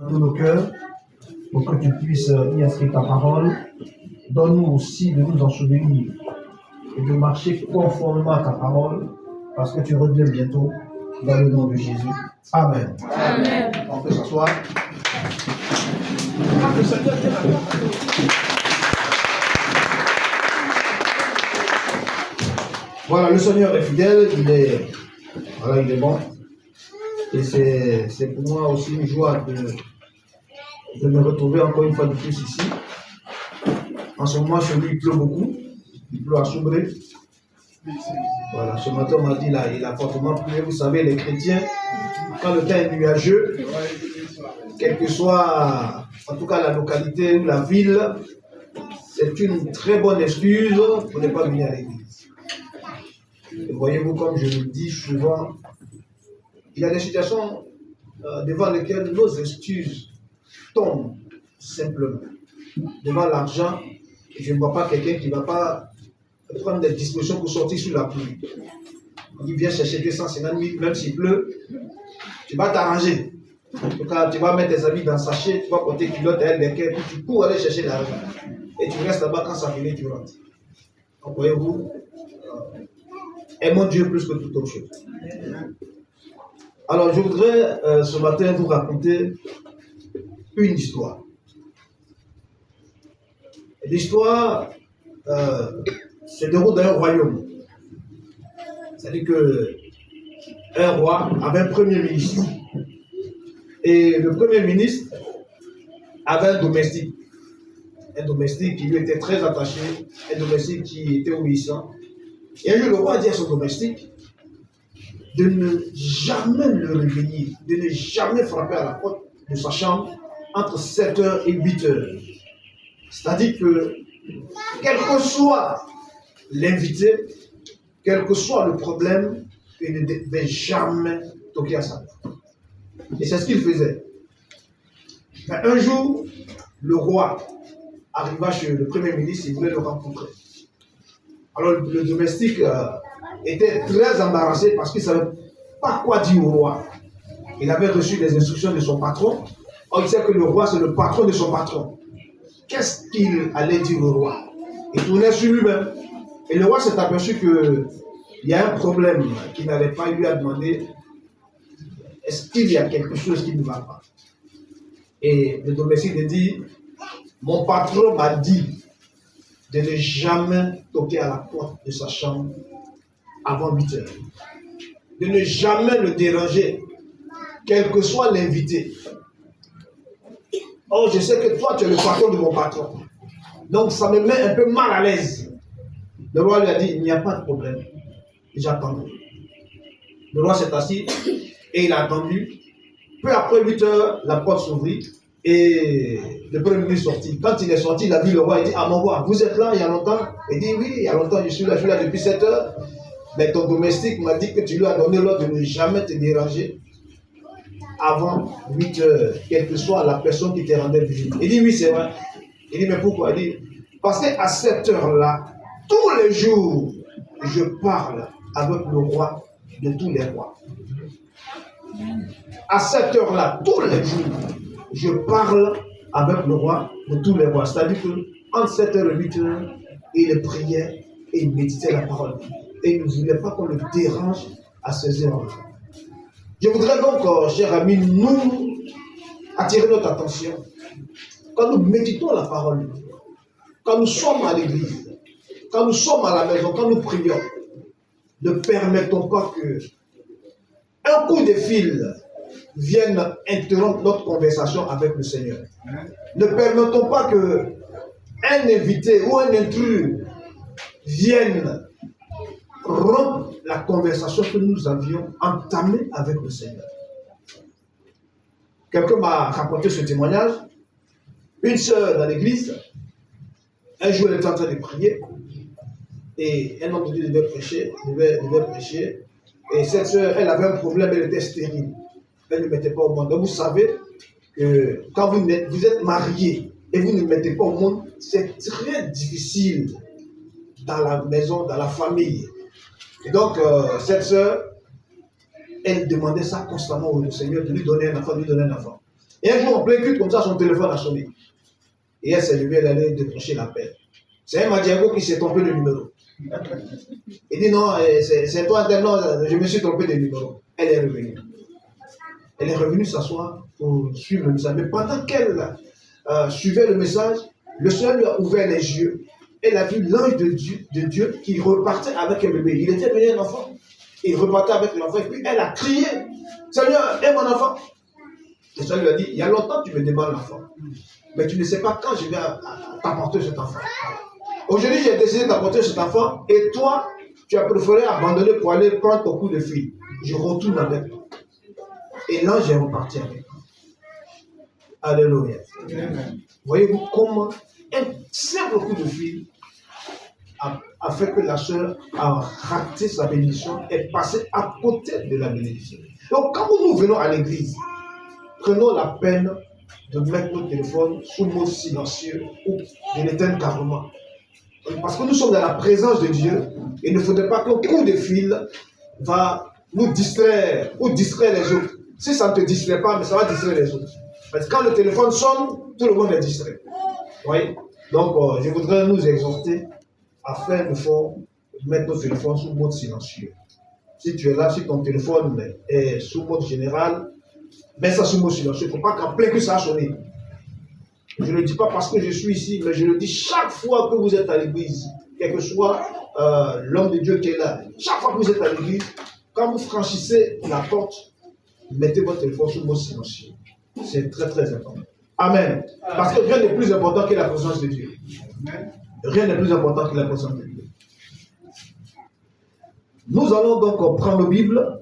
Dans nos cœurs, pour que tu puisses y inscrire ta parole. Donne-nous aussi de nous en souvenir et de marcher conformément à ta parole, parce que tu reviens bientôt, dans le nom de Jésus. Amen. Amen. On peut s'asseoir. Voilà, le Seigneur est fidèle, il est bon. Et c'est pour moi aussi une joie de me retrouver encore une fois de plus ici. En ce moment, chez lui, il pleut beaucoup. Il pleut à Soubré. Voilà, ce matin, on m'a dit, là, il a fortement plu. Vous savez, les chrétiens, quand le temps est nuageux, quelle que soit, en tout cas, la localité ou la ville, c'est une très bonne excuse pour ne pas venir à l'église. Et voyez-vous, comme je le dis souvent, il y a des situations devant lesquelles nos excuses tombent simplement. Devant l'argent, je ne vois pas quelqu'un qui ne va pas prendre des dispositions pour sortir sous la pluie. On dit viens chercher 250 000, même s'il pleut, tu vas t'arranger. En tout cas, tu vas mettre tes habits dans le sachet, tu vas porter culotte derrière les quais, puis tu cours aller chercher l'argent. Et tu restes là-bas, quand ça finit, tu rentres. Donc voyez-vous, aimons Dieu plus que toute autre chose. Alors je voudrais ce matin vous raconter une histoire. L'histoire se déroule dans un royaume. C'est-à-dire qu'un roi avait un premier ministre. Et le premier ministre avait un domestique. Un domestique qui lui était très attaché, un domestique qui était obéissant. Et un jour, le roi a dit à son domestique de ne jamais le réveiller, de ne jamais frapper à la porte de sa chambre entre 7h et 8h. C'est-à-dire que, quel que soit l'invité, quel que soit le problème, il ne devait jamais toquer à sa porte. Et c'est ce qu'il faisait. Mais un jour, le roi arriva chez le premier ministre, il voulait le rencontrer. Alors le domestique était très embarrassé parce qu'il ne savait pas quoi dire au roi. Il avait reçu des instructions de son patron. Or, il sait que le roi, c'est le patron de son patron. Qu'est-ce qu'il allait dire au roi? Il tournait sur lui-même. Et le roi s'est aperçu qu'il y a un problème qu'il n'avait pas. Il lui a demandé, est-ce qu'il y a quelque chose qui ne va pas? Et le domestique lui dit, mon patron m'a dit de ne jamais toquer à la porte de sa chambre avant 8h. De ne jamais le déranger, quel que soit l'invité. Or, je sais que toi, tu es le patron de mon patron. Donc, ça me met un peu mal à l'aise. Le roi lui a dit, il n'y a pas de problème. J'attends. Le roi s'est assis et il a attendu. Peu après 8h, la porte s'ouvrit et le premier ministre sortit. Quand il est sorti, il a vu le roi, il dit, ah mon roi, vous êtes là il y a longtemps? Il dit, oui, il y a longtemps, je suis là depuis 7h. Mais ton domestique m'a dit que tu lui as donné l'ordre de ne jamais te déranger avant 8h, quelle que soit la personne qui te rendait visite. Il dit, oui, c'est vrai. Il dit, mais pourquoi? Il dit, parce qu'à cette heure-là, tous les jours, je parle avec le roi de tous les rois. À cette heure-là, tous les jours, je parle avec le roi de tous les rois. C'est-à-dire qu'entre 7h et 8h, il priait et il méditait la parole. Et il ne voulait pas qu'on le dérange à ces heures-là. Je voudrais donc, chers amis, nous attirer notre attention. Quand nous méditons la parole de Dieu, quand nous sommes à l'église, quand nous sommes à la maison, quand nous prions, ne permettons pas que un coup de fil vienne interrompre notre conversation avec le Seigneur. Ne permettons pas que un invité ou un intrus vienne rompre la conversation que nous avions entamée avec le Seigneur. Quelqu'un m'a raconté ce témoignage. Une sœur dans l'église, un jour elle était en train de prier et un homme de Dieu devait prêcher. Et cette sœur, elle avait un problème, elle était stérile. Elle ne mettait pas au monde. Donc vous savez que quand vous êtes marié et vous ne mettez pas au monde, c'est très difficile dans la maison, dans la famille. Et donc cette sœur, elle demandait ça constamment au Seigneur de lui donner un enfant, Et un jour, en plein culte, comme ça, son téléphone a sonné. Et elle s'est levée, elle allait décrocher l'appel. C'est un Madiago qui s'est trompé de numéro. Il dit non, c'est toi, non, je me suis trompé de numéro. Elle est revenue. Elle est revenue s'asseoir pour suivre le message. Mais pendant qu'elle suivait le message, le Seigneur lui a ouvert les yeux. Elle a vu l'ange de Dieu qui repartait avec un bébé. Il était venu un enfant. Il repartait avec l'enfant. Et puis elle a crié, Seigneur, aie mon enfant. Le Seigneur lui a dit, il y a longtemps que tu me demandes l'enfant. Mais tu ne sais pas quand je vais t'apporter cet enfant. Aujourd'hui, j'ai décidé d'apporter cet enfant. Et toi, tu as préféré abandonner pour aller prendre ton coup de fil. Je retourne avec toi. Et l'ange est reparti avec toi. Alléluia. Voyez-vous comment un simple coup de fil a fait que la sœur a raté sa bénédiction et passé à côté de la bénédiction. Donc, quand nous venons à l'église, prenons la peine de mettre nos téléphones sous mode silencieux ou de l'éteindre carrément. Parce que nous sommes dans la présence de Dieu, il ne faudrait pas qu'un coup de fil va nous distraire ou distraire les autres. Si ça ne te distrait pas, mais ça va distraire les autres. Parce que quand le téléphone sonne, tout le monde est distrait. Vous voyez? Donc, je voudrais nous exhorter à faire le fort, mettre nos téléphones sous mode silencieux. Si tu es là, si ton téléphone est sous mode général, mets ça sous mode silencieux. Il ne faut pas qu'en plein que ça a sonné. Je ne le dis pas parce que je suis ici, mais je le dis chaque fois que vous êtes à l'église, quel que soit l'homme de Dieu qui est là, chaque fois que vous êtes à l'église, quand vous franchissez la porte, mettez votre téléphone sous mode silencieux. C'est très très important. Amen. Parce que rien n'est plus important que la présence de Dieu. Rien n'est plus important que la présence de Dieu. Nous allons donc prendre la Bible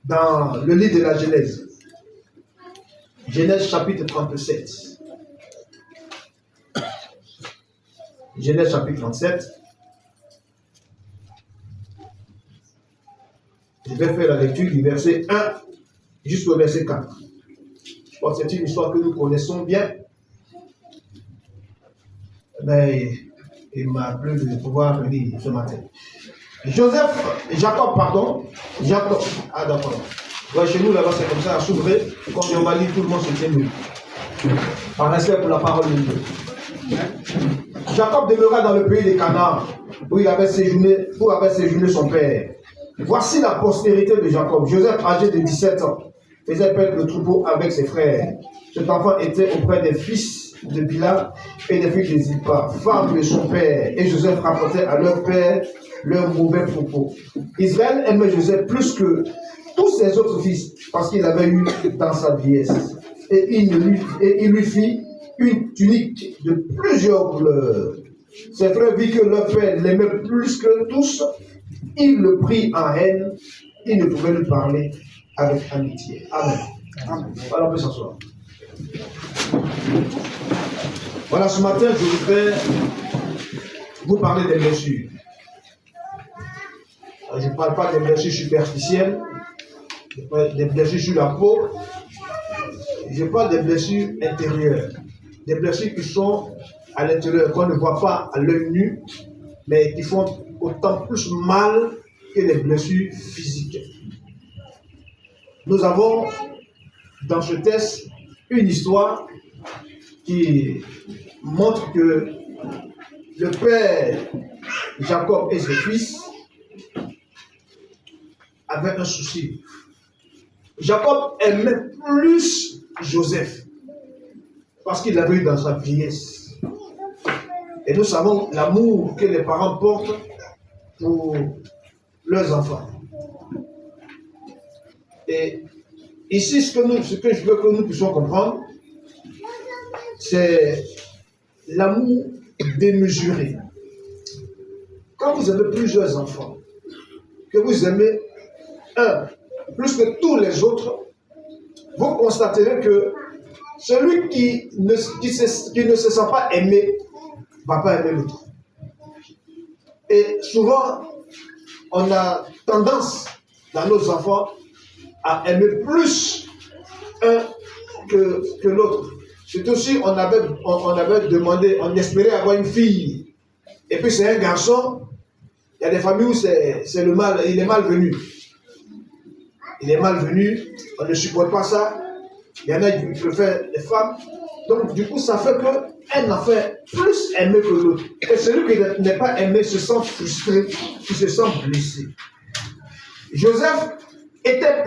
dans le livre de la Genèse. Genèse chapitre 37. Genèse chapitre 37. Je vais faire la lecture du verset 1 jusqu'au verset 4. Je pense que c'est une histoire que nous connaissons bien. Mais il m'a plu de pouvoir lire ce matin. Jacob, ah d'accord. Ouais, chez nous là-bas c'est comme ça, à s'ouvrir. Quand on va lire, tout le monde se tient debout. Par respect pour la parole de Dieu. Jacob demeura dans le pays de Canaan, où avait séjourné son père. Voici la postérité de Jacob. Joseph, âgé de 17 ans, faisait paître le troupeau avec ses frères. Cet enfant était auprès des fils de Bila et des filles de Zilpa, femmes de son père. Et Joseph rapportait à leur père leurs mauvais propos. Israël aimait Joseph plus que tous ses autres fils, parce qu'il avait eu dans sa vieillesse. Et il lui fit une tunique de plusieurs couleurs. Ses frères virent que leur père l'aimait plus que tous. Il le prit en haine. Il ne pouvait lui parler avec amitié. Amen. Amen. Voilà, on peut s'asseoir. Voilà, ce matin, je voudrais vous parler des blessures. Je ne parle pas des blessures superficielles, des blessures sur la peau. Je parle des blessures intérieures. Des blessures qui sont à l'intérieur, qu'on ne voit pas à l'œil nu, mais qui font autant plus mal que les blessures physiques. Nous avons dans ce texte une histoire qui montre que le père Jacob et ses fils avaient un souci. Jacob aimait plus Joseph parce qu'il l'avait eu dans sa vieillesse. Et nous savons l'amour que les parents portent pour leurs enfants. Et ici, ce que je veux que nous puissions comprendre, c'est l'amour démesuré. Quand vous avez plusieurs enfants, que vous aimez un plus que tous les autres, vous constaterez que celui qui ne se sent pas aimé ne va pas aimer l'autre. Et souvent, on a tendance dans nos enfants à aimer plus un que l'autre. Surtout si on avait demandé, on espérait avoir une fille, et puis c'est un garçon. Il y a des familles où c'est le mal, il est malvenu. Il est malvenu, on ne supporte pas ça. Il y en a qui préfèrent les femmes. Donc, du coup, ça fait qu'un a fait plus aimer que l'autre. Et celui qui n'est pas aimé se sent frustré, qui se sent blessé. Joseph était plus